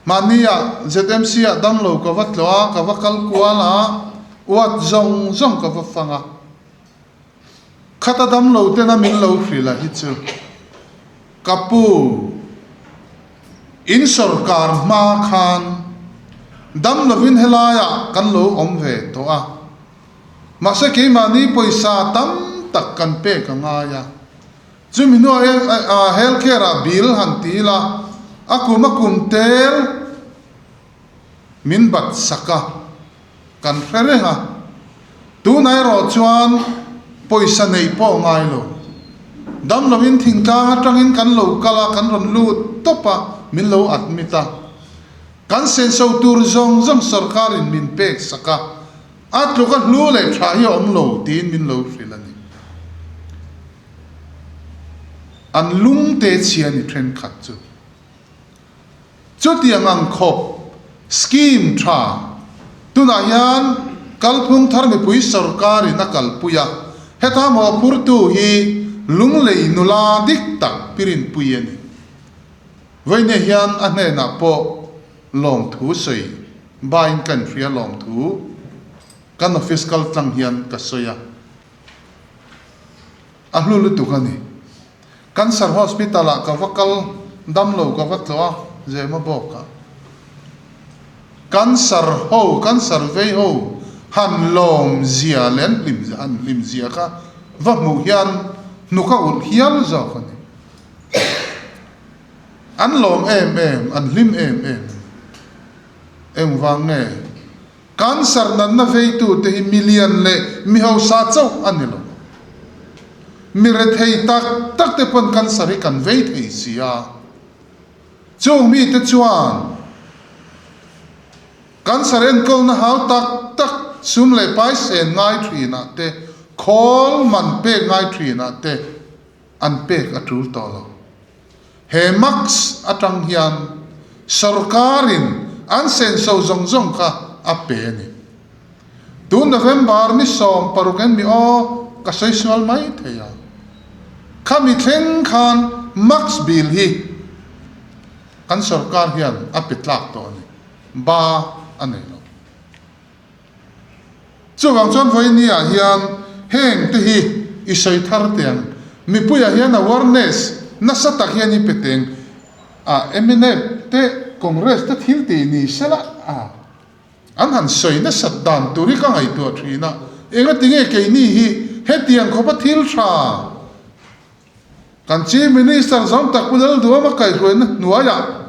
mania ZMC a damlo ka vatloa ka vakal kuala wat zong ka vafanga khata damlo te na min lo frila hi chu kapu in sarkar ma khan damlo vin helaya kan lo omve to a ma se ke mani poisa tam tak kan pe ka ngaya chumino a healthcare a bill hantila akumakum tel min bat saka kan fere ha tu nai ro chuan poisa nei po ngai lo dam lo min thingka atangin kan lo kala kan ron lu topa min lo admita kan sen so tur zong zong sarkarin min pek saka at lo kan lu le tha hi om lo tin min lo frilani an lung te chiani thren khat chu tiang ang khop scheme tha tuna hian kalphung thar mi pui sarkari na kalpuya heta mo purtu hi lunglei nula dik tak pirin puyeni voine hian a hne na po long thu sei bain kan fria long thu kan fiscal tlang hian ka soya a hlulu tu kani cancer hospital a ka vakal damlo ka vatloa zema boka cancer vei ho han lom zia len lim zia ka va mu hian nuka ul hial zo khani an lom em an lim em wang ne cancer nan na vei tu te hi million le mi ho sa chau anilo mi re thei tak te pon cancer hi kan vei thei sia chu mi te chuan cancer en kol na hau tak sum le pai sen ngai thri na te khol man pe ngai thri na te an pe atul to lo he max atang hian sarkarin an sen so zong kha a pe ni tu November ni som paruken mi o ka social mai theya khami thleng khan max bill hi kan sarkar hian a pitlak to ni ba anei lo chuwang chon voi ni a hian heng te hi isoi thar tiang mi puya hian awareness na satak hian i peteng a eminent te congress te thil ti ni sela a an han soi na sat dan turi ka ngai tu thina enga tinge ke ni hi hetiang khopa thil tha kan chief minister zom tak pudal duwa ma kai hnuaiah